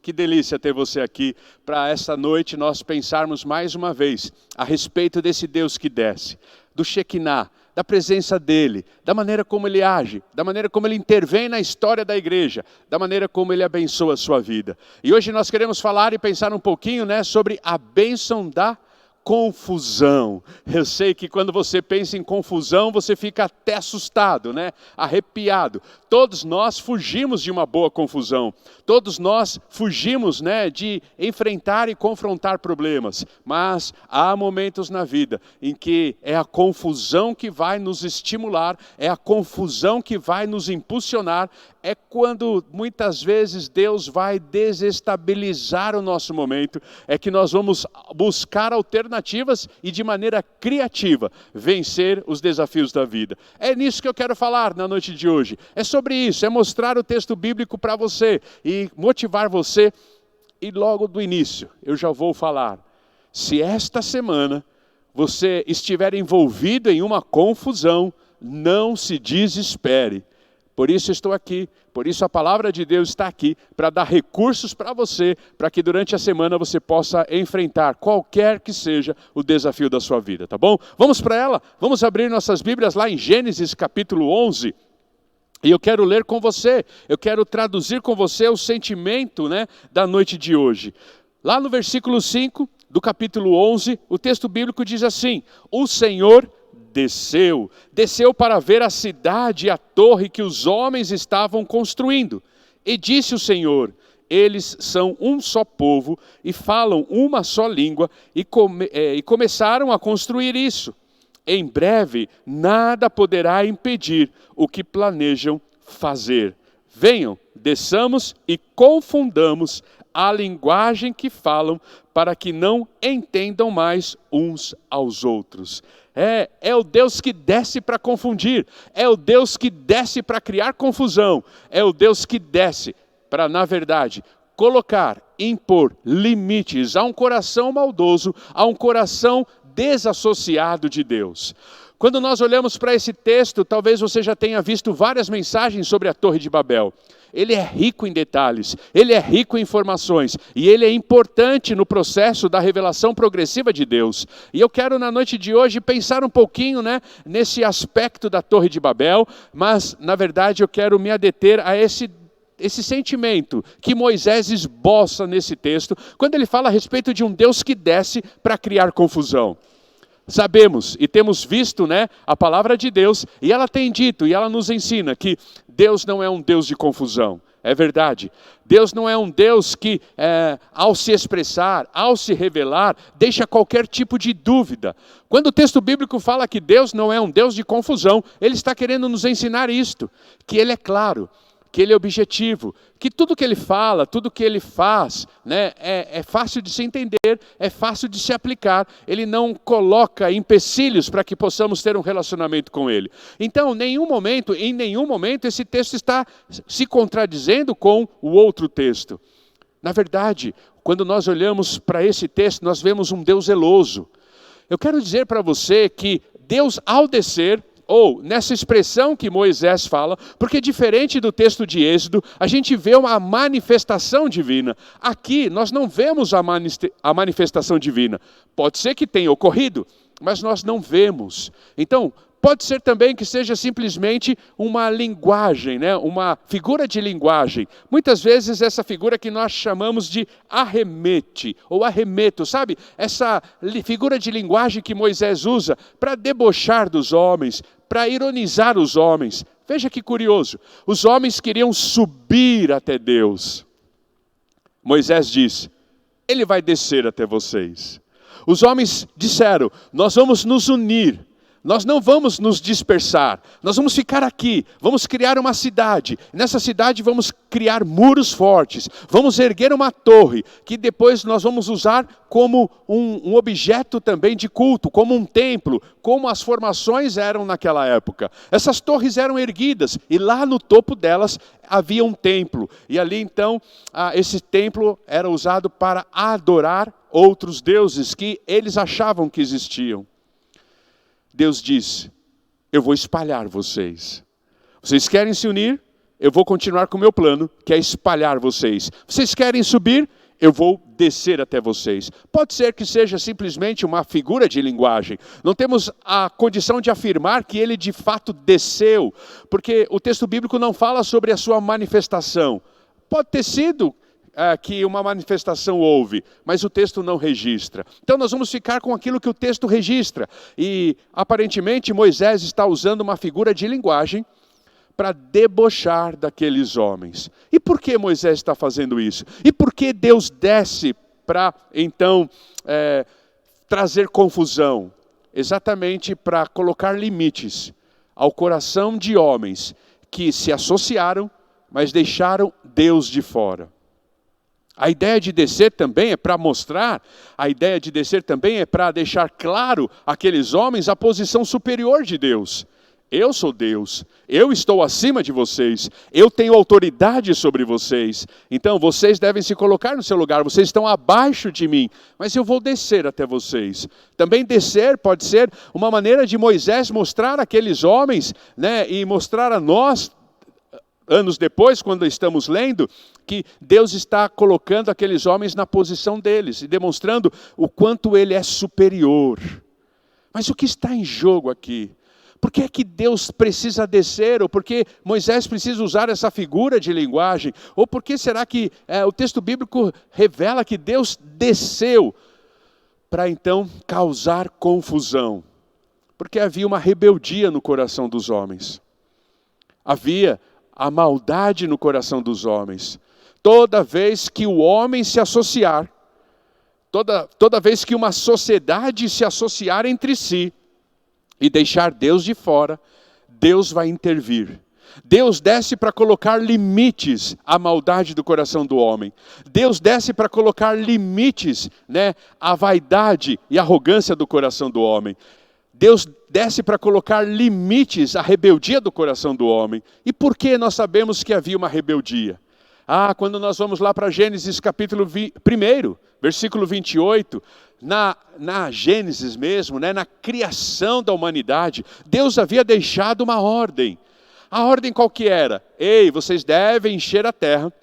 Que delícia ter você aqui para essa noite nós pensarmos mais uma vez a respeito desse Deus que desce, do Shekinah, da presença dele, da maneira como ele age, da maneira como ele intervém na história da igreja, da maneira como ele abençoa a sua vida. E hoje nós queremos falar e pensar um pouquinho, sobre a bênção da confusão. Eu sei que quando você pensa em confusão, você fica até assustado, arrepiado. Todos nós fugimos de uma boa confusão. Todos nós fugimos, de enfrentar e confrontar problemas. Mas há momentos na vida em que é a confusão que vai nos estimular, é a confusão que vai nos impulsionar, é quando muitas vezes Deus vai desestabilizar o nosso momento, é que nós vamos buscar alternativas e de maneira criativa vencer os desafios da vida. É nisso que eu quero falar na noite de hoje. É sobre isso, é mostrar o texto bíblico para você e motivar você. E logo do início eu já vou falar, se esta semana você estiver envolvido em uma confusão, não se desespere. Por isso estou aqui, por isso a palavra de Deus está aqui, para dar recursos para você, para que durante a semana você possa enfrentar qualquer que seja o desafio da sua vida, tá bom? Vamos para ela? Vamos abrir nossas Bíblias lá em Gênesis capítulo 11. E eu quero ler com você, eu quero traduzir com você o sentimento da noite de hoje. Lá no versículo 5 do capítulo 11, o texto bíblico diz assim: o Senhor desceu para ver a cidade e a torre que os homens estavam construindo. E disse o Senhor: eles são um só povo e falam uma só língua, e começaram a construir isso. Em breve, nada poderá impedir o que planejam fazer. Venham, desçamos e confundamos a linguagem que falam, para que não entendam mais uns aos outros. É o Deus que desce para confundir, é o Deus que desce para criar confusão, é o Deus que desce para, na verdade, colocar, impor limites a um coração maldoso, a um coração desassociado de Deus. Quando nós olhamos para esse texto, talvez você já tenha visto várias mensagens sobre a Torre de Babel. Ele é rico em detalhes, ele é rico em informações e ele é importante no processo da revelação progressiva de Deus. E eu quero na noite de hoje pensar um pouquinho nesse aspecto da Torre de Babel, mas na verdade eu quero me adeter a esse sentimento que Moisés esboça nesse texto, quando ele fala a respeito de um Deus que desce para criar confusão. Sabemos e temos visto a palavra de Deus, e ela tem dito, e ela nos ensina que Deus não é um Deus de confusão. É verdade. Deus não é um Deus que, ao se expressar, ao se revelar, deixa qualquer tipo de dúvida. Quando o texto bíblico fala que Deus não é um Deus de confusão, ele está querendo nos ensinar isto, que ele é claro, que ele é objetivo, que tudo que ele fala, tudo que ele faz, é fácil de se entender, é fácil de se aplicar. Ele não coloca empecilhos para que possamos ter um relacionamento com ele. Então, em nenhum momento, esse texto está se contradizendo com o outro texto. Na verdade, quando nós olhamos para esse texto, nós vemos um Deus zeloso. Eu quero dizer para você que Deus, ao descer, ou nessa expressão que Moisés fala, porque diferente do texto de Êxodo, a gente vê uma manifestação divina. Aqui nós não vemos a manifestação divina. Pode ser que tenha ocorrido, mas nós não vemos. Então, pode ser também que seja simplesmente uma linguagem, uma figura de linguagem. Muitas vezes essa figura que nós chamamos de arremete, ou arremeto, sabe? Essa figura de linguagem que Moisés usa para debochar dos homens, para ironizar os homens. Veja que curioso, os homens queriam subir até Deus. Moisés diz: ele vai descer até vocês. Os homens disseram: nós vamos nos unir. Nós não vamos nos dispersar, nós vamos ficar aqui, vamos criar uma cidade. Nessa cidade vamos criar muros fortes, vamos erguer uma torre, que depois nós vamos usar como um objeto também de culto, como um templo, como as formações eram naquela época. Essas torres eram erguidas e lá no topo delas havia um templo. E ali então, esse templo era usado para adorar outros deuses que eles achavam que existiam. Deus diz: eu vou espalhar vocês. Vocês querem se unir? eu vou continuar com o meu plano, que é espalhar vocês. Vocês querem subir? Eu vou descer até vocês. Pode ser que seja simplesmente uma figura de linguagem. Não temos a condição de afirmar que ele de fato desceu, porque o texto bíblico não fala sobre a sua manifestação. Pode ter sido que uma manifestação houve, mas o texto não registra. Então nós vamos ficar com aquilo que o texto registra. E aparentemente Moisés está usando uma figura de linguagem para debochar daqueles homens. E por que Moisés está fazendo isso? E por que Deus desce para, então, trazer confusão? Exatamente para colocar limites ao coração de homens que se associaram, mas deixaram Deus de fora. A ideia de descer também é para mostrar, a ideia de descer também é para deixar claro àqueles homens a posição superior de Deus. Eu sou Deus, eu estou acima de vocês, eu tenho autoridade sobre vocês, então vocês devem se colocar no seu lugar, vocês estão abaixo de mim, mas eu vou descer até vocês. Também descer pode ser uma maneira de Moisés mostrar àqueles homens, e mostrar a nós, anos depois, quando estamos lendo, que Deus está colocando aqueles homens na posição deles e demonstrando o quanto Ele é superior. Mas o que está em jogo aqui? Por que é que Deus precisa descer? Ou por que Moisés precisa usar essa figura de linguagem? Ou por que será que o texto bíblico revela que Deus desceu para então causar confusão? Porque havia uma rebeldia no coração dos homens. Havia a maldade no coração dos homens. Toda vez que o homem se associar, toda vez que uma sociedade se associar entre si e deixar Deus de fora, Deus vai intervir. Deus desce para colocar limites à maldade do coração do homem. Deus desce para colocar limites, à vaidade e arrogância do coração do homem. Deus desce para colocar limites à rebeldia do coração do homem. E por que nós sabemos que havia uma rebeldia? Quando nós vamos lá para Gênesis capítulo 1, versículo 28, na Gênesis mesmo, na criação da humanidade, Deus havia deixado uma ordem. A ordem qual que era? Ei, vocês devem encher a terra,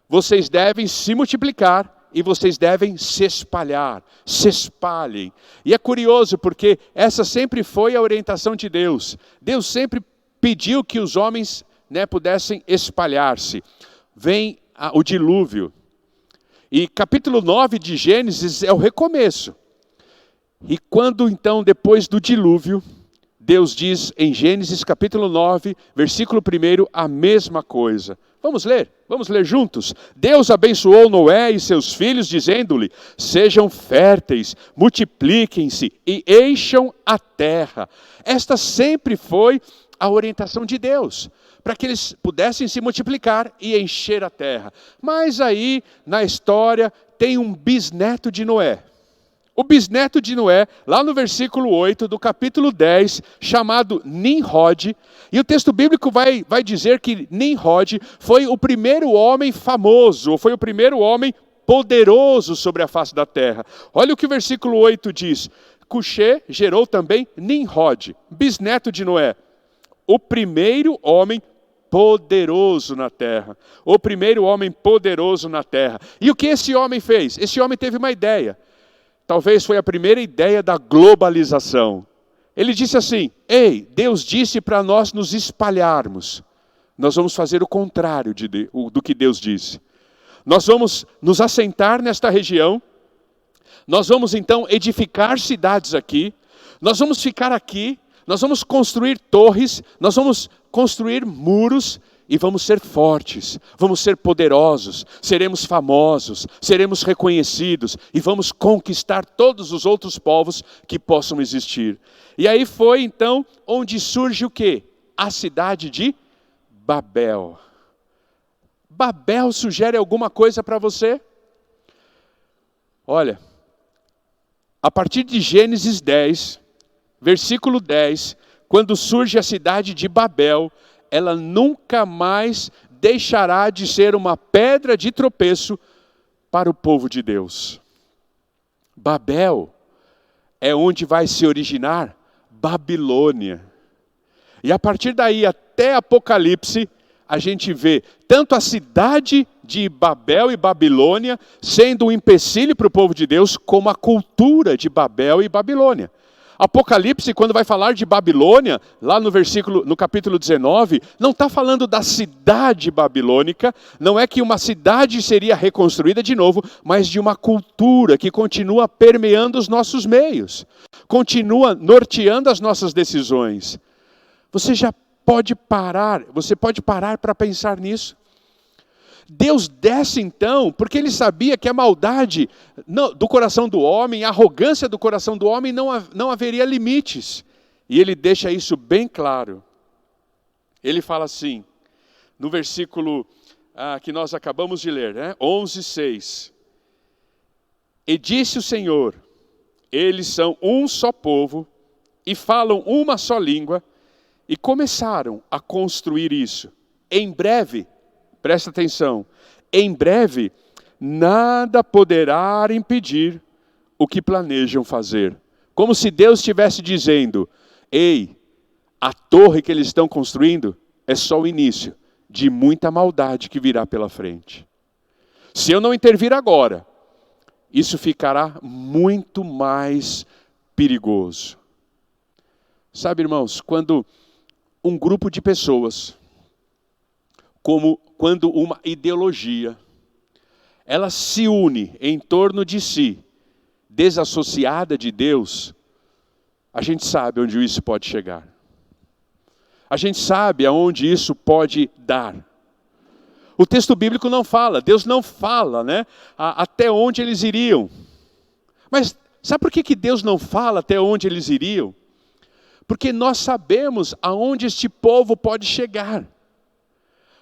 vocês devem se multiplicar, e vocês devem se espalhar, se espalhem. E é curioso porque essa sempre foi a orientação de Deus. Deus sempre pediu que os homens pudessem espalhar-se. Vem o dilúvio. E capítulo 9 de Gênesis é o recomeço. E quando então, depois do dilúvio, Deus diz em Gênesis capítulo 9, versículo 1, a mesma coisa. Vamos ler juntos. Deus abençoou Noé e seus filhos, dizendo-lhe: sejam férteis, multipliquem-se e encham a terra. Esta sempre foi a orientação de Deus, para que eles pudessem se multiplicar e encher a terra. Mas aí, na história, tem um bisneto de Noé. O bisneto de Noé, lá no versículo 8 do capítulo 10, chamado Nimrod, e o texto bíblico vai dizer que Nimrod foi o primeiro homem famoso, ou foi o primeiro homem poderoso sobre a face da terra. Olha o que o versículo 8 diz: Cuxê gerou também Nimrod, bisneto de Noé, o primeiro homem poderoso na terra. O primeiro homem poderoso na terra. E o que esse homem fez? Esse homem teve uma ideia. Talvez foi a primeira ideia da globalização. Ele disse assim: ei, Deus disse para nós nos espalharmos. Nós vamos fazer o contrário do que Deus disse. Nós vamos nos assentar nesta região. Nós vamos então edificar cidades aqui. Nós vamos ficar aqui. Nós vamos construir torres. Nós vamos construir muros. E vamos ser fortes, vamos ser poderosos, seremos famosos, seremos reconhecidos e vamos conquistar todos os outros povos que possam existir. E aí foi então onde surge o quê? A cidade de Babel. Babel sugere alguma coisa para você? Olha, a partir de Gênesis 10, versículo 10, quando surge a cidade de Babel, ela nunca mais deixará de ser uma pedra de tropeço para o povo de Deus. Babel é onde vai se originar Babilônia. E a partir daí até Apocalipse, a gente vê tanto a cidade de Babel e Babilônia sendo um empecilho para o povo de Deus, como a cultura de Babel e Babilônia. Apocalipse, quando vai falar de Babilônia, lá no capítulo 19, não está falando da cidade babilônica, não é que uma cidade seria reconstruída de novo, mas de uma cultura que continua permeando os nossos meios, continua norteando as nossas decisões. Você pode parar para pensar nisso. Deus desce então, porque ele sabia que a maldade do coração do homem, a arrogância do coração do homem não haveria limites. E ele deixa isso bem claro. Ele fala assim, no versículo que nós acabamos de ler, 11:6. E disse o Senhor, eles são um só povo e falam uma só língua, e começaram a construir isso. Em breve, presta atenção, em breve, nada poderá impedir o que planejam fazer. Como se Deus estivesse dizendo, ei, a torre que eles estão construindo é só o início de muita maldade que virá pela frente. Se eu não intervir agora, isso ficará muito mais perigoso. Sabe, irmãos, quando um grupo de pessoas, quando uma ideologia, ela se une em torno de si, desassociada de Deus, a gente sabe onde isso pode chegar. A gente sabe aonde isso pode dar. O texto bíblico não fala, Deus não fala, até onde eles iriam. Mas sabe por que Deus não fala até onde eles iriam? Porque nós sabemos aonde este povo pode chegar.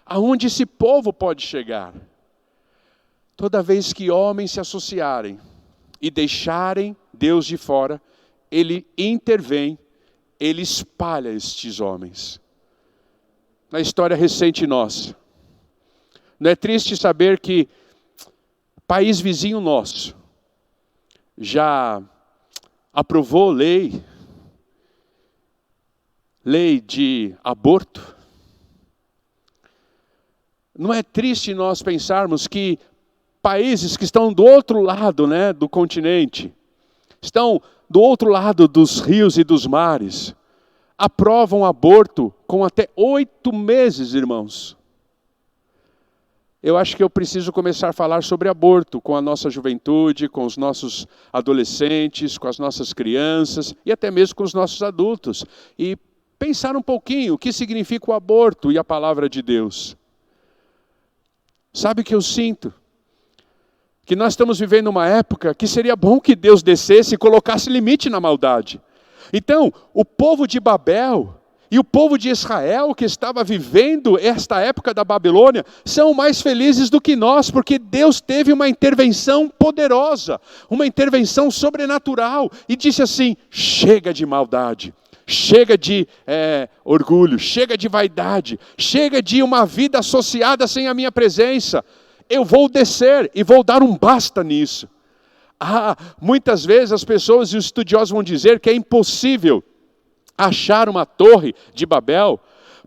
Aonde esse povo pode chegar. Toda vez que homens se associarem e deixarem Deus de fora, ele intervém, ele espalha estes homens. Na história recente nossa, não é triste saber que país vizinho nosso já aprovou lei de aborto? Não é triste nós pensarmos que países que estão do outro lado, do continente, estão do outro lado dos rios e dos mares, aprovam aborto com até 8 meses, irmãos. Eu acho que eu preciso começar a falar sobre aborto com a nossa juventude, com os nossos adolescentes, com as nossas crianças e até mesmo com os nossos adultos. E pensar um pouquinho o que significa o aborto e a palavra de Deus. Sabe o que eu sinto? Que nós estamos vivendo uma época que seria bom que Deus descesse e colocasse limite na maldade. Então, o povo de Babel e o povo de Israel que estava vivendo esta época da Babilônia são mais felizes do que nós, porque Deus teve uma intervenção poderosa, uma intervenção sobrenatural e disse assim, chega de maldade. Chega de orgulho, chega de vaidade, chega de uma vida associada sem a minha presença. Eu vou descer e vou dar um basta nisso. Muitas vezes as pessoas e os estudiosos vão dizer que é impossível achar uma torre de Babel,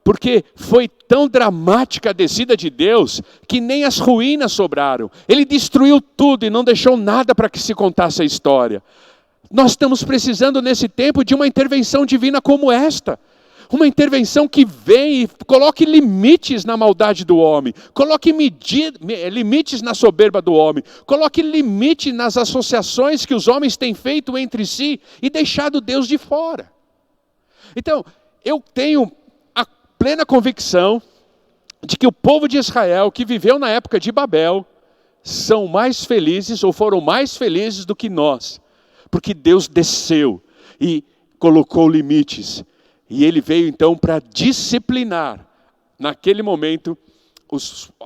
porque foi tão dramática a descida de Deus, que nem as ruínas sobraram. Ele destruiu tudo e não deixou nada para que se contasse a história. Nós estamos precisando nesse tempo de uma intervenção divina como esta. Uma intervenção que vem e coloque limites na maldade do homem. Coloque limites na soberba do homem. Coloque limite nas associações que os homens têm feito entre si e deixado Deus de fora. Então, eu tenho a plena convicção de que o povo de Israel, que viveu na época de Babel, são mais felizes ou foram mais felizes do que nós. Porque Deus desceu e colocou limites. E ele veio então para disciplinar, naquele momento,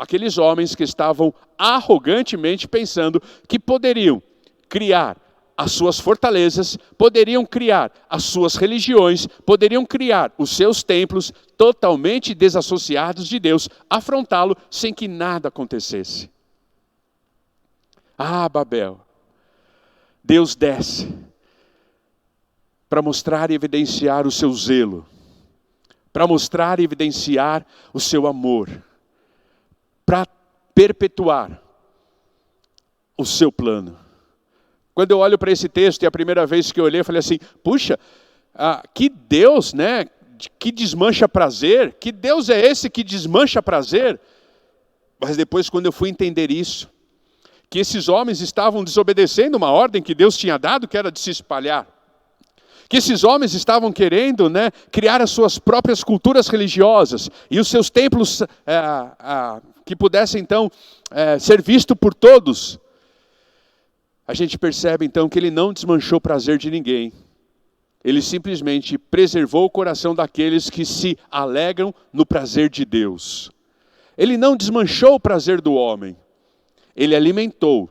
aqueles homens que estavam arrogantemente pensando que poderiam criar as suas fortalezas, poderiam criar as suas religiões, poderiam criar os seus templos totalmente desassociados de Deus, afrontá-lo sem que nada acontecesse. Babel. Deus desce para mostrar e evidenciar o seu zelo, para mostrar e evidenciar o seu amor, para perpetuar o seu plano. Quando eu olho para esse texto, e a primeira vez que eu olhei, eu falei assim, puxa, que Deus, né, que desmancha prazer, que Deus é esse que desmancha prazer? Mas depois, quando eu fui entender isso, que esses homens estavam desobedecendo uma ordem que Deus tinha dado, que era de se espalhar, que esses homens estavam querendo, né, criar as suas próprias culturas religiosas, e os seus templos que pudessem então ser visto por todos, a gente percebe então que ele não desmanchou o prazer de ninguém. Ele simplesmente preservou o coração daqueles que se alegram no prazer de Deus. Ele não desmanchou o prazer do homem. Ele alimentou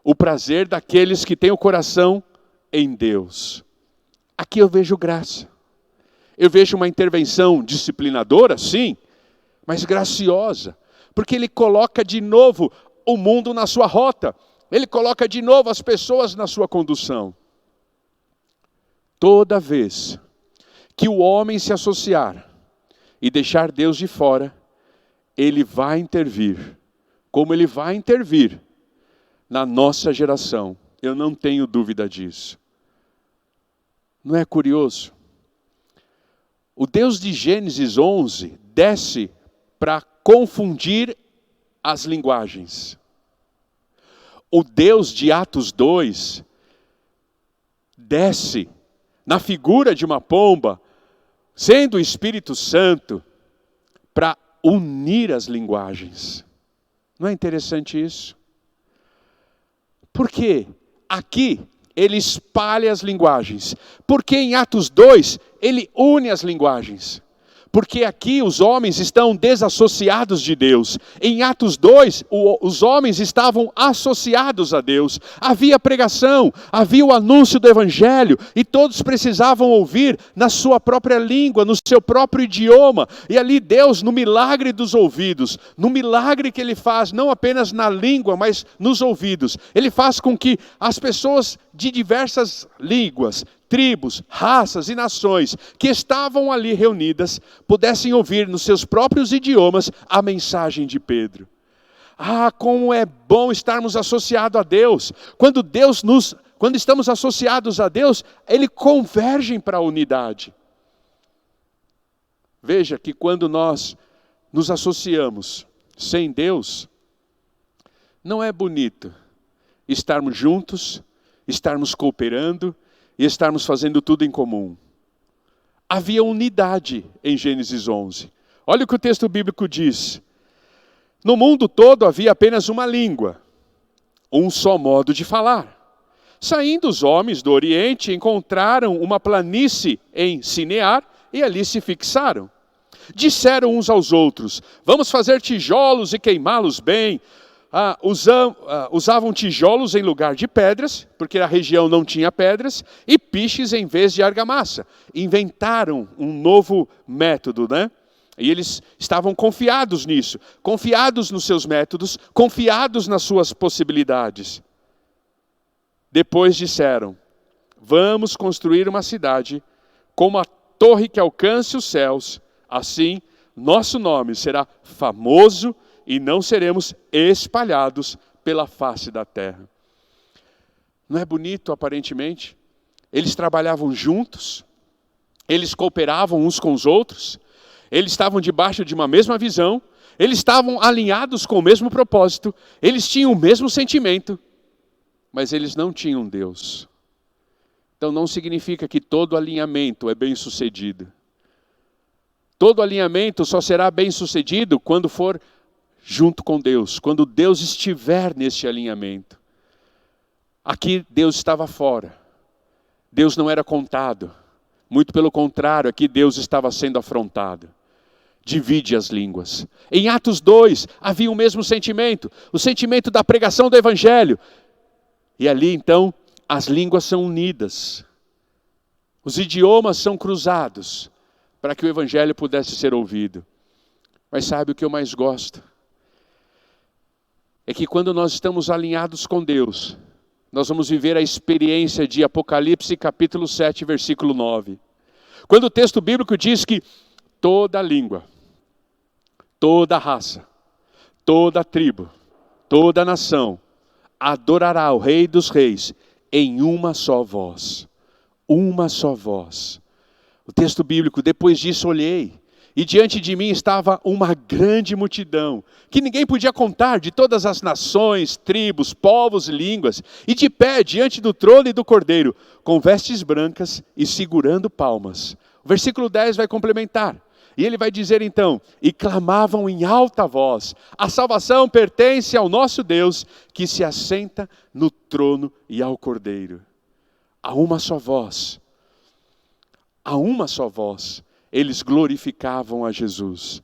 o prazer daqueles que têm o coração em Deus. Aqui eu vejo graça. Eu vejo uma intervenção disciplinadora, sim, mas graciosa. Porque ele coloca de novo o mundo na sua rota. Ele coloca de novo as pessoas na sua condução. Toda vez que o homem se associar e deixar Deus de fora, ele vai intervir. Como ele vai intervir na nossa geração. Eu não tenho dúvida disso. Não é curioso? O Deus de Gênesis 11 desce para confundir as linguagens. O Deus de Atos 2 desce na figura de uma pomba, sendo o Espírito Santo, para unir as linguagens. Não é interessante isso? Porque aqui ele espalha as linguagens. Porque em Atos 2 ele une as linguagens. Porque aqui os homens estão desassociados de Deus. Em Atos 2, os homens estavam associados a Deus. Havia pregação, havia o anúncio do Evangelho, e todos precisavam ouvir na sua própria língua, no seu próprio idioma. E ali Deus, no milagre dos ouvidos, no milagre que Ele faz, não apenas na língua, mas nos ouvidos, Ele faz com que as pessoas de diversas línguas, tribos, raças e nações que estavam ali reunidas, pudessem ouvir nos seus próprios idiomas a mensagem de Pedro. Ah, como é bom estarmos associados a Deus. Quando estamos associados a Deus, Ele converge para a unidade. Veja que quando nós nos associamos sem Deus, não é bonito estarmos juntos, estarmos cooperando, e estarmos fazendo tudo em comum. Havia unidade em Gênesis 11. Olha o que o texto bíblico diz. No mundo todo havia apenas uma língua, um só modo de falar. Saindo os homens do Oriente, encontraram uma planície em Sinear e ali se fixaram. Disseram uns aos outros, vamos fazer tijolos e queimá-los bem. Usavam tijolos em lugar de pedras, porque a região não tinha pedras, e piches em vez de argamassa. Inventaram um novo método, né? E eles estavam confiados nisso, confiados nos seus métodos, confiados nas suas possibilidades. Depois disseram, vamos construir uma cidade com uma torre que alcance os céus, assim nosso nome será famoso e não seremos espalhados pela face da terra. Não é bonito aparentemente? Eles trabalhavam juntos, eles cooperavam uns com os outros, eles estavam debaixo de uma mesma visão, eles estavam alinhados com o mesmo propósito, eles tinham o mesmo sentimento, mas eles não tinham Deus. Então não significa que todo alinhamento é bem sucedido. Todo alinhamento só será bem sucedido quando for junto com Deus, quando Deus estiver nesse alinhamento. Aqui Deus estava fora, Deus não era contado, muito pelo contrário, aqui Deus estava sendo afrontado. Divide as línguas. Em Atos 2 havia o mesmo sentimento, o sentimento da pregação do Evangelho. E ali então as línguas são unidas, os idiomas são cruzados, para que o Evangelho pudesse ser ouvido. Mas sabe o que eu mais gosto? É que quando nós estamos alinhados com Deus, nós vamos viver a experiência de Apocalipse capítulo 7, versículo 9. Quando o texto bíblico diz que toda língua, toda raça, toda tribo, toda nação adorará o Rei dos Reis em uma só voz. Uma só voz. O texto bíblico: depois disso olhei, e diante de mim estava uma grande multidão, que ninguém podia contar, de todas as nações, tribos, povos e línguas, e de pé diante do trono e do Cordeiro, com vestes brancas e segurando palmas. O versículo 10 vai complementar. E ele vai dizer então: e clamavam em alta voz: a salvação pertence ao nosso Deus, que se assenta no trono e ao Cordeiro. A uma só voz, a uma só voz, eles glorificavam a Jesus.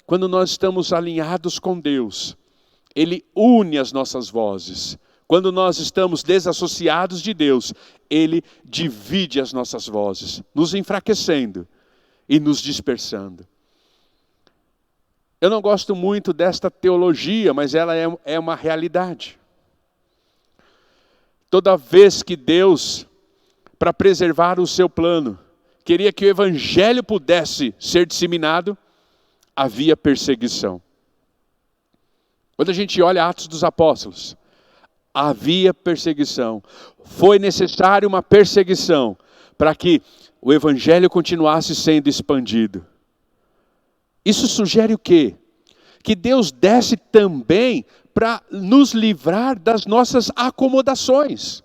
Quando nós estamos alinhados com Deus, Ele une as nossas vozes. Quando nós estamos desassociados de Deus, Ele divide as nossas vozes, nos enfraquecendo e nos dispersando. Eu não gosto muito desta teologia, mas ela é uma realidade. Toda vez que Deus, para preservar o seu plano, queria que o evangelho pudesse ser disseminado, havia perseguição. Quando a gente olha Atos dos Apóstolos, havia perseguição. Foi necessário uma perseguição para que o evangelho continuasse sendo expandido. Isso sugere o quê? Que Deus desce também para nos livrar das nossas acomodações.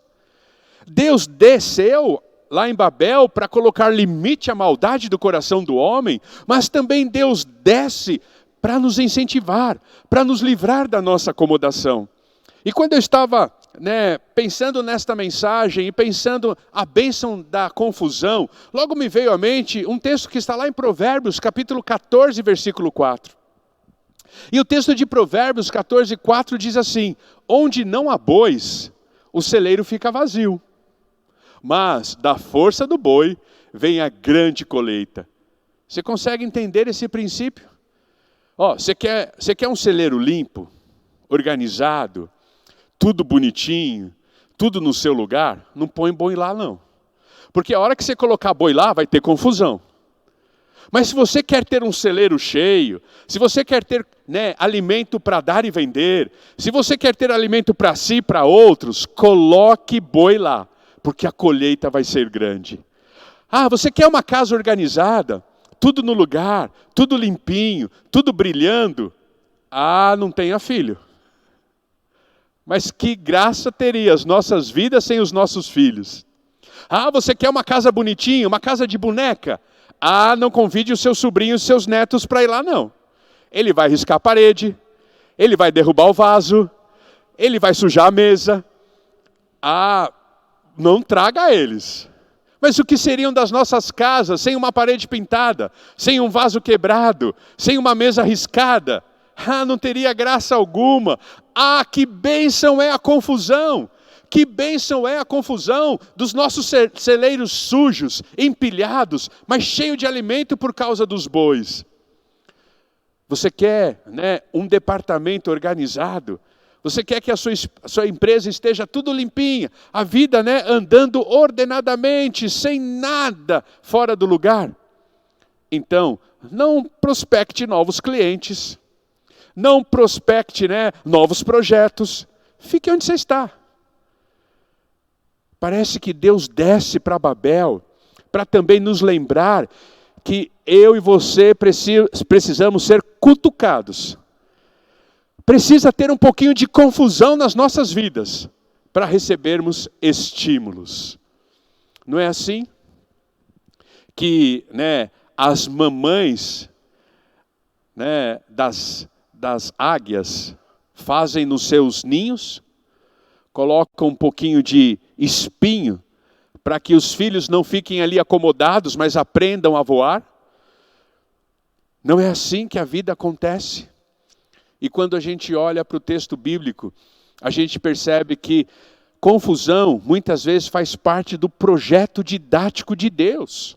Deus desceu lá em Babel para colocar limite à maldade do coração do homem, mas também Deus desce para nos incentivar, para nos livrar da nossa acomodação. E quando eu estava pensando nesta mensagem e pensando a bênção da confusão, logo me veio à mente um texto que está lá em Provérbios, capítulo 14, versículo 4. E o texto de Provérbios 14, 4 diz assim: onde não há bois, o celeiro fica vazio, mas da força do boi vem a grande colheita. Você consegue entender esse princípio? Você quer um celeiro limpo, organizado, tudo bonitinho, tudo no seu lugar? Não põe boi lá não. Porque a hora que você colocar boi lá, vai ter confusão. Mas se você quer ter um celeiro cheio, se você quer ter alimento para dar e vender, se você quer ter alimento para si e para outros, coloque boi lá, porque a colheita vai ser grande. Você quer uma casa organizada, tudo no lugar, tudo limpinho, tudo brilhando? Não tenha filho. Mas que graça teria as nossas vidas sem os nossos filhos? Você quer uma casa bonitinha, uma casa de boneca? Não convide os seus sobrinhos e seus netos para ir lá não. Ele vai riscar a parede, ele vai derrubar o vaso, ele vai sujar a mesa. Não traga eles. Mas o que seriam das nossas casas sem uma parede pintada, sem um vaso quebrado, sem uma mesa riscada? Não teria graça alguma. Que bênção é a confusão! Que bênção é a confusão dos nossos celeiros sujos, empilhados, mas cheios de alimento por causa dos bois. Você quer um departamento organizado? Você quer que a sua empresa esteja tudo limpinha, a vida andando ordenadamente, sem nada fora do lugar? Então, não prospecte novos clientes, não prospecte novos projetos, fique onde você está. Parece que Deus desce para Babel, para também nos lembrar que eu e você precisamos ser cutucados. Precisa ter um pouquinho de confusão nas nossas vidas, para recebermos estímulos. Não é assim? Que as mamães das águias fazem nos seus ninhos, colocam um pouquinho de espinho, para que os filhos não fiquem ali acomodados, mas aprendam a voar. Não é assim que a vida acontece? E quando a gente olha para o texto bíblico, a gente percebe que confusão muitas vezes faz parte do projeto didático de Deus.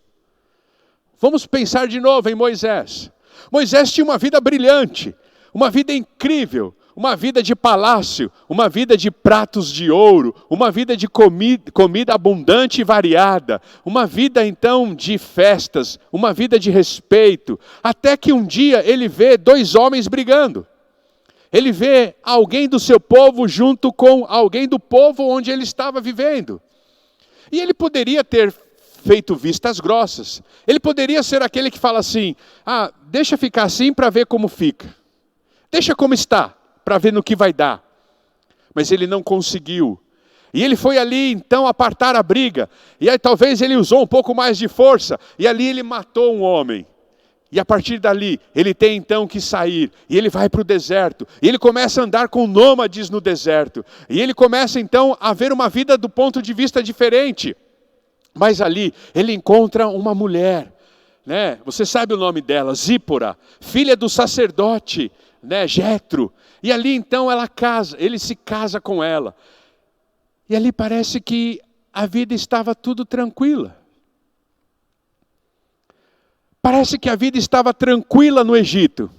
Vamos pensar de novo em Moisés. Moisés tinha uma vida brilhante, uma vida incrível, uma vida de palácio, uma vida de pratos de ouro, uma vida de comida abundante e variada, uma vida então de festas, uma vida de respeito, até que um dia ele vê 2 homens brigando. Ele vê alguém do seu povo junto com alguém do povo onde ele estava vivendo. E ele poderia ter feito vistas grossas. Ele poderia ser aquele que fala assim, deixa ficar assim para ver como fica. Deixa como está, para ver no que vai dar. Mas ele não conseguiu. E ele foi ali então apartar a briga. E aí talvez ele usou um pouco mais de força. E ali ele matou um homem. E a partir dali, ele tem então que sair. E ele vai para o deserto. E ele começa a andar com nômades no deserto. E ele começa então a ver uma vida do ponto de vista diferente. Mas ali, ele encontra uma mulher. Né? Você sabe o nome dela, Zípora, filha do sacerdote, né? Jetro. E ali então ele se casa com ela. E ali parece que a vida estava tudo tranquila. Parece que a vida estava tranquila no Egito.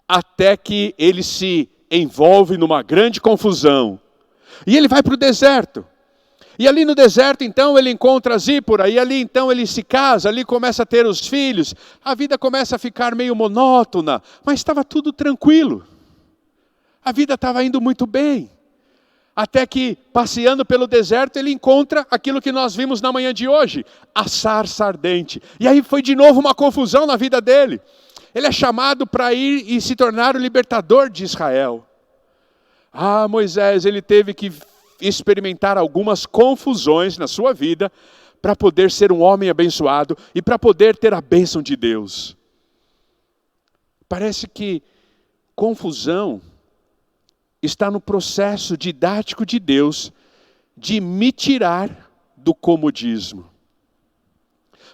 Até que ele se envolve numa grande confusão. E ele vai para o deserto. E ali no deserto, então, ele encontra Zípora, e ali, então, ele se casa, ali começa a ter os filhos. A vida começa a ficar meio monótona, mas estava tudo tranquilo. A vida estava indo muito bem. Até que, passeando pelo deserto, ele encontra aquilo que nós vimos na manhã de hoje, a sarça ardente. E aí foi de novo uma confusão na vida dele. Ele é chamado para ir e se tornar o libertador de Israel. Moisés, ele teve que experimentar algumas confusões na sua vida para poder ser um homem abençoado e para poder ter a bênção de Deus. Parece que confusão está no processo didático de Deus de me tirar do comodismo.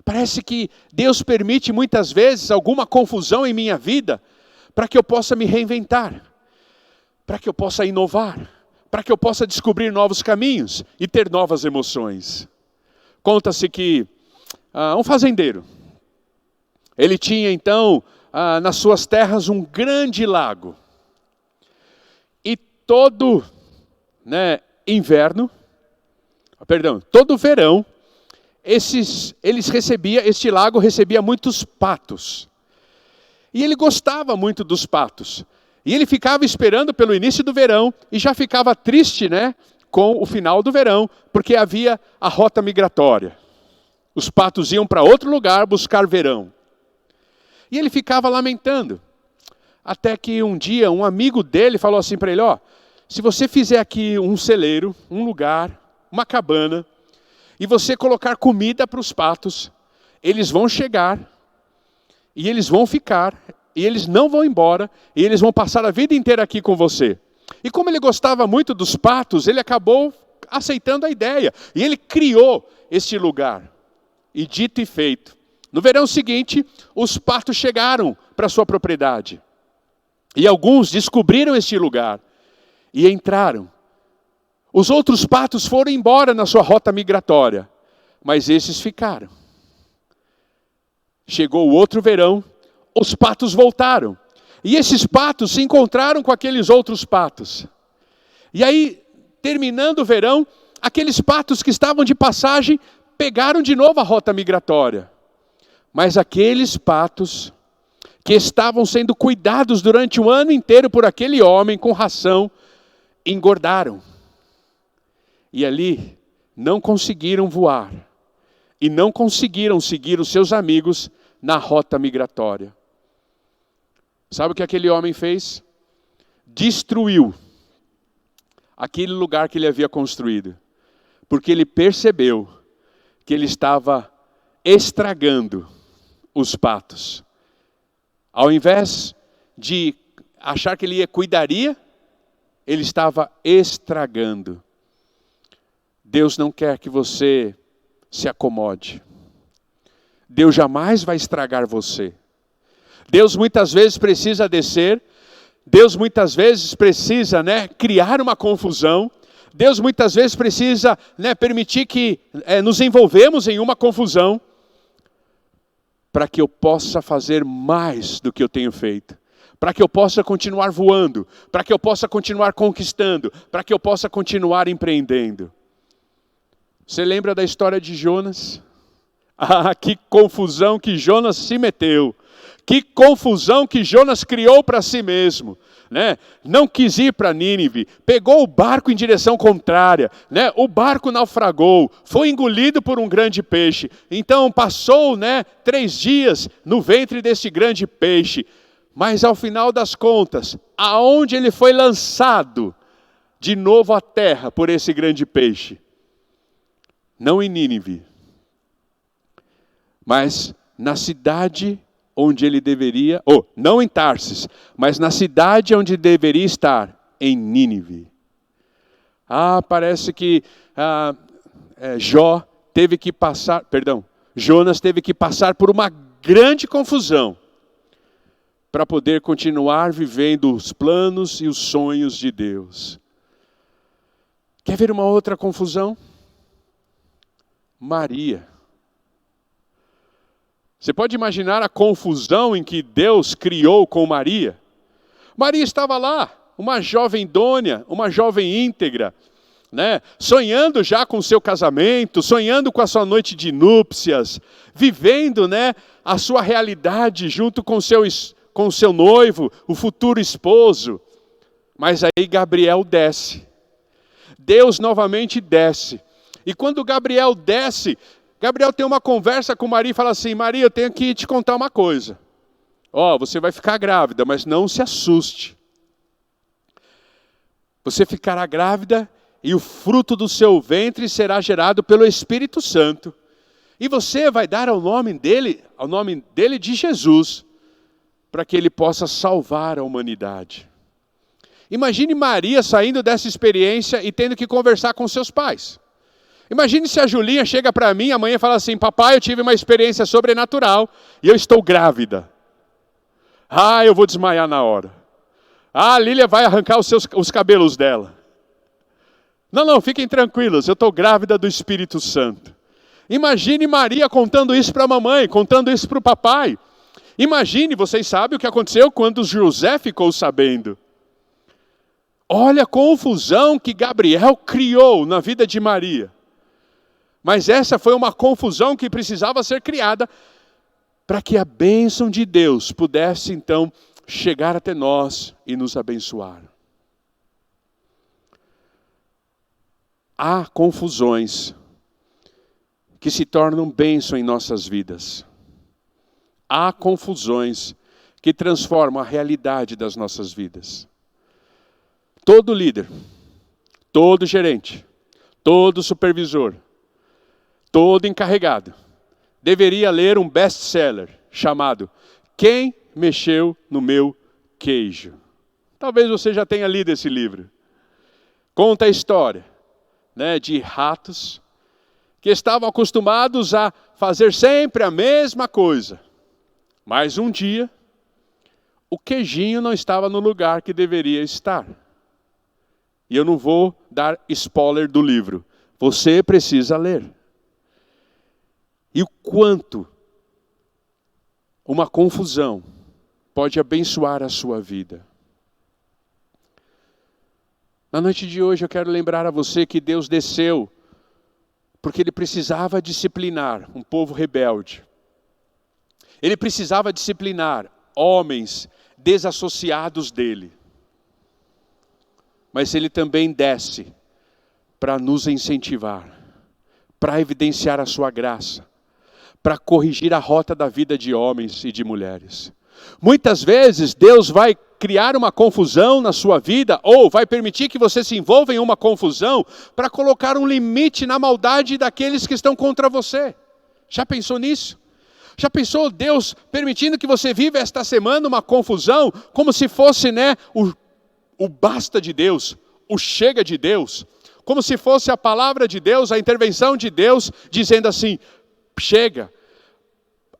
Parece que Deus permite muitas vezes alguma confusão em minha vida para que eu possa me reinventar, para que eu possa inovar, para que eu possa descobrir novos caminhos e ter novas emoções. Conta-se que um fazendeiro, ele tinha então nas suas terras um grande lago. E todo todo verão, este lago recebia muitos patos. E ele gostava muito dos patos. E ele ficava esperando pelo início do verão e já ficava triste, com o final do verão, porque havia a rota migratória. Os patos iam para outro lugar buscar verão. E ele ficava lamentando. Até que um dia um amigo dele falou assim para ele, se você fizer aqui um celeiro, um lugar, uma cabana, e você colocar comida para os patos, eles vão chegar, e eles vão ficar, e eles não vão embora, e eles vão passar a vida inteira aqui com você. E como ele gostava muito dos patos, ele acabou aceitando a ideia. E ele criou este lugar. E dito e feito. No verão seguinte, os patos chegaram para a sua propriedade. E alguns descobriram este lugar. E entraram. Os outros patos foram embora na sua rota migratória. Mas esses ficaram. Chegou o outro verão. Os patos voltaram. E esses patos se encontraram com aqueles outros patos. E aí, terminando o verão, aqueles patos que estavam de passagem pegaram de novo a rota migratória. Mas aqueles patos que estavam sendo cuidados durante o ano inteiro por aquele homem com ração, engordaram. E ali não conseguiram voar. E não conseguiram seguir os seus amigos na rota migratória. Sabe o que aquele homem fez? Destruiu aquele lugar que ele havia construído. Porque ele percebeu que ele estava estragando os patos. Ao invés de achar que ele cuidaria, ele estava estragando. Deus não quer que você se acomode. Deus jamais vai estragar você. Deus muitas vezes precisa descer, Deus muitas vezes precisa criar uma confusão, Deus muitas vezes precisa permitir que nos envolvemos em uma confusão, para que eu possa fazer mais do que eu tenho feito, para que eu possa continuar voando, para que eu possa continuar conquistando, para que eu possa continuar empreendendo. Você lembra da história de Jonas? Ah, que confusão que Jonas se meteu. Que confusão que Jonas criou para si mesmo. Né? Não quis ir para Nínive, pegou o barco em direção contrária, né? O barco naufragou, foi engolido por um grande peixe. Então passou, 3 dias no ventre desse grande peixe. Mas ao final das contas, aonde ele foi lançado de novo à terra por esse grande peixe? Não em Nínive, mas na cidade onde ele deveria, não em Tarsis, mas na cidade onde deveria estar, em Nínive. Parece que Jonas teve que passar por uma grande confusão para poder continuar vivendo os planos e os sonhos de Deus. Quer ver uma outra confusão? Maria. Você pode imaginar a confusão em que Deus criou com Maria? Maria estava lá, uma jovem idônea, uma jovem íntegra, sonhando já com o seu casamento, sonhando com a sua noite de núpcias, vivendo, a sua realidade junto com o seu noivo, o futuro esposo. Mas aí Gabriel desce. Deus novamente desce. E quando Gabriel desce, Gabriel tem uma conversa com Maria e fala assim: Maria, eu tenho que te contar uma coisa. Você vai ficar grávida, mas não se assuste. Você ficará grávida e o fruto do seu ventre será gerado pelo Espírito Santo. E você vai dar ao nome dele de Jesus, para que ele possa salvar a humanidade. Imagine Maria saindo dessa experiência e tendo que conversar com seus pais. Imagine se a Julinha chega para mim amanhã e fala assim: papai, eu tive uma experiência sobrenatural e eu estou grávida. Eu vou desmaiar na hora. A Lília vai arrancar os cabelos dela. Não, fiquem tranquilos, eu estou grávida do Espírito Santo. Imagine Maria contando isso para a mamãe, contando isso para o papai. Imagine, vocês sabem o que aconteceu quando José ficou sabendo. Olha a confusão que Gabriel criou na vida de Maria. Mas essa foi uma confusão que precisava ser criada para que a bênção de Deus pudesse então chegar até nós e nos abençoar. Há confusões que se tornam bênção em nossas vidas. Há confusões que transformam a realidade das nossas vidas. Todo líder, todo gerente, todo supervisor, todo encarregado deveria ler um best-seller chamado Quem Mexeu no Meu Queijo? Talvez você já tenha lido esse livro. Conta a história, de ratos que estavam acostumados a fazer sempre a mesma coisa. Mas um dia, o queijinho não estava no lugar que deveria estar. E eu não vou dar spoiler do livro. Você precisa ler. E o quanto uma confusão pode abençoar a sua vida. Na noite de hoje eu quero lembrar a você que Deus desceu porque Ele precisava disciplinar um povo rebelde. Ele precisava disciplinar homens desassociados dele. Mas Ele também desce para nos incentivar, para evidenciar a sua graça, para corrigir a rota da vida de homens e de mulheres. Muitas vezes Deus vai criar uma confusão na sua vida, ou vai permitir que você se envolva em uma confusão, para colocar um limite na maldade daqueles que estão contra você. Já pensou nisso? Já pensou Deus permitindo que você viva esta semana uma confusão, como se fosse o basta de Deus, o chega de Deus, como se fosse a palavra de Deus, a intervenção de Deus, dizendo assim: chega,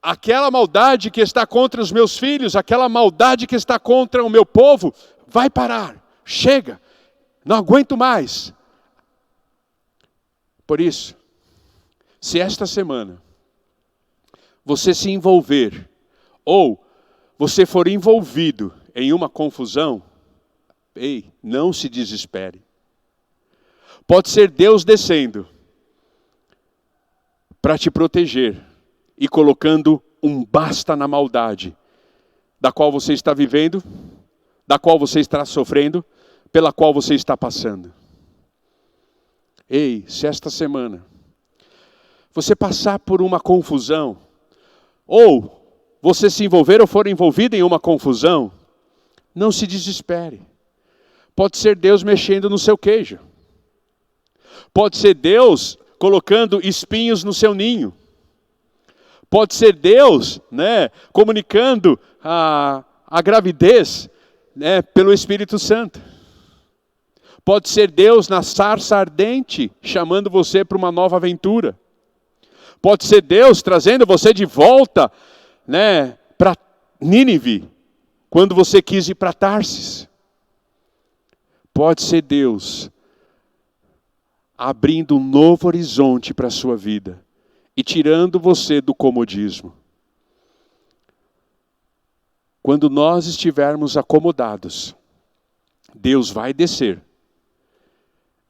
aquela maldade que está contra os meus filhos, aquela maldade que está contra o meu povo, vai parar, chega, não aguento mais. Por isso, se esta semana você se envolver, ou você for envolvido em uma confusão, ei, não se desespere. Pode ser Deus descendo para te proteger e colocando um basta na maldade, da qual você está vivendo, da qual você está sofrendo, pela qual você está passando. Ei, se esta semana você passar por uma confusão, ou você se envolver ou for envolvido em uma confusão, não se desespere. Pode ser Deus mexendo no seu queijo. Pode ser Deus colocando espinhos no seu ninho. Pode ser Deus, comunicando a gravidez, pelo Espírito Santo. Pode ser Deus na sarça ardente, chamando você para uma nova aventura. Pode ser Deus trazendo você de volta, para Nínive, quando você quis ir para Tarsis. Pode ser Deus abrindo um novo horizonte para a sua vida e tirando você do comodismo. Quando nós estivermos acomodados, Deus vai descer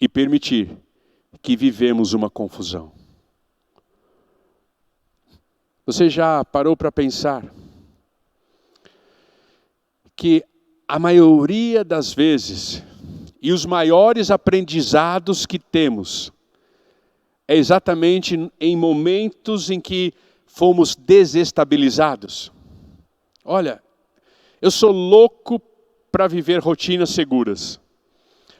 e permitir que vivemos uma confusão. Você já parou para pensar que a maioria das vezes, e os maiores aprendizados que temos, é exatamente em momentos em que fomos desestabilizados? Olha, eu sou louco para viver rotinas seguras.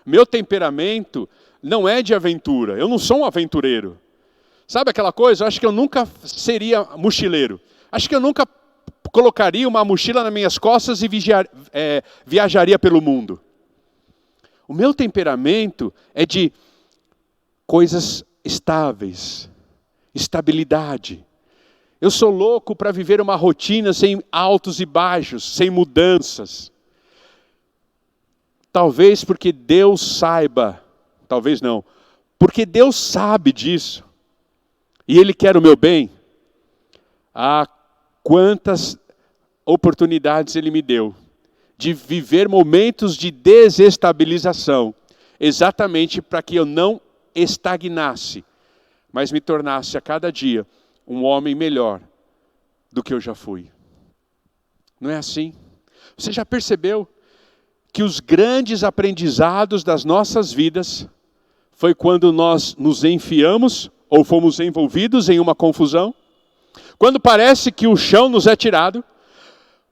Meu temperamento não é de aventura, eu não sou um aventureiro. Sabe aquela coisa? Eu acho que eu nunca seria mochileiro. Acho que eu nunca colocaria uma mochila nas minhas costas e viajaria pelo mundo. O meu temperamento é de coisas estáveis, estabilidade. Eu sou louco para viver uma rotina sem altos e baixos, sem mudanças. Talvez porque Deus saiba, talvez não, porque Deus sabe disso. E Ele quer o meu bem. Quantas oportunidades Ele me deu de viver momentos de desestabilização, exatamente para que eu não estagnasse, mas me tornasse a cada dia um homem melhor do que eu já fui. Não é assim? Você já percebeu que os grandes aprendizados das nossas vidas foi quando nós nos enfiamos ou fomos envolvidos em uma confusão? Quando parece que o chão nos é tirado,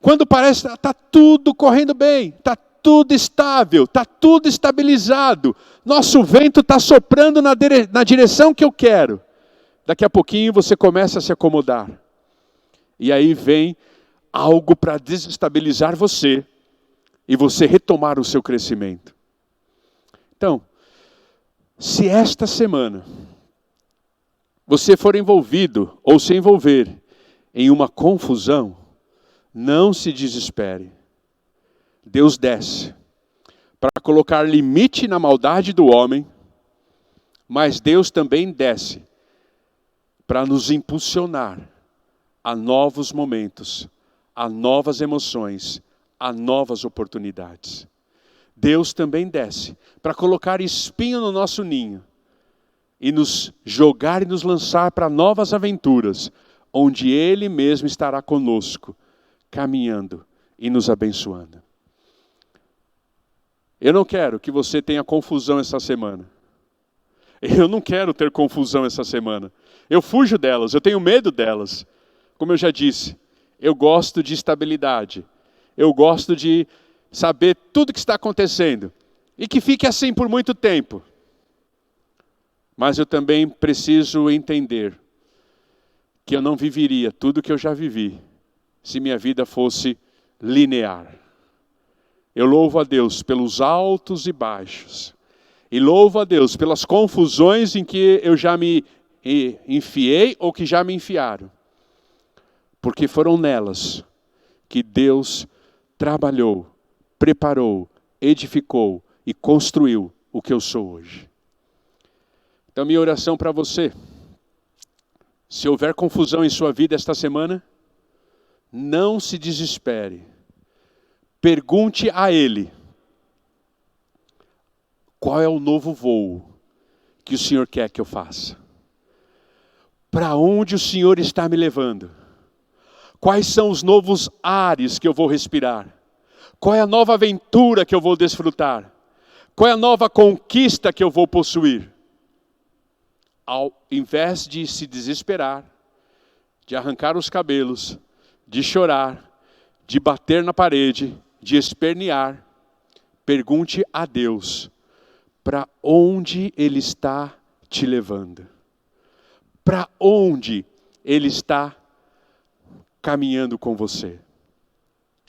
quando parece que está tudo correndo bem, está tudo estável, está tudo estabilizado, nosso vento está soprando na direção que eu quero. Daqui a pouquinho você começa a se acomodar. E aí vem algo para desestabilizar você e você retomar o seu crescimento. Então, se esta semana você for envolvido ou se envolver em uma confusão, não se desespere. Deus desce para colocar limite na maldade do homem, mas Deus também desce para nos impulsionar a novos momentos, a novas emoções, a novas oportunidades. Deus também desce para colocar espinho no nosso ninho e nos jogar e nos lançar para novas aventuras, onde Ele mesmo estará conosco, caminhando e nos abençoando. Eu não quero que você tenha confusão essa semana. Eu não quero ter confusão essa semana. Eu fujo delas, eu tenho medo delas. Como eu já disse, eu gosto de estabilidade. Eu gosto de saber tudo o que está acontecendo. E que fique assim por muito tempo. Mas eu também preciso entender que eu não viveria tudo o que eu já vivi se minha vida fosse linear. Eu louvo a Deus pelos altos e baixos. E louvo a Deus pelas confusões em que eu já me enfiei ou que já me enfiaram. Porque foram nelas que Deus trabalhou, preparou, edificou e construiu o que eu sou hoje. Então, minha oração para você: se houver confusão em sua vida esta semana, não se desespere. Pergunte a Ele qual é o novo voo que o Senhor quer que eu faça. Para onde o Senhor está me levando? Quais são os novos ares que eu vou respirar? Qual é a nova aventura que eu vou desfrutar? Qual é a nova conquista que eu vou possuir? Ao invés de se desesperar, de arrancar os cabelos, de chorar, de bater na parede, de espernear, pergunte a Deus para onde Ele está te levando. Para onde Ele está caminhando com você.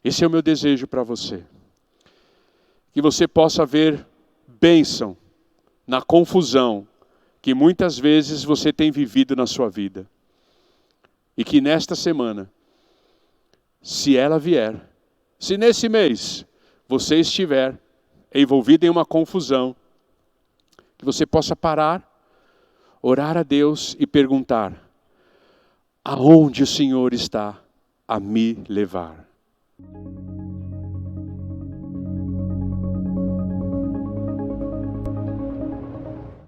Esse é o meu desejo para você. Que você possa ver bênção na confusão que muitas vezes você tem vivido na sua vida. E que nesta semana, se ela vier, se nesse mês você estiver envolvido em uma confusão, que você possa parar, orar a Deus e perguntar: aonde o Senhor está a me levar?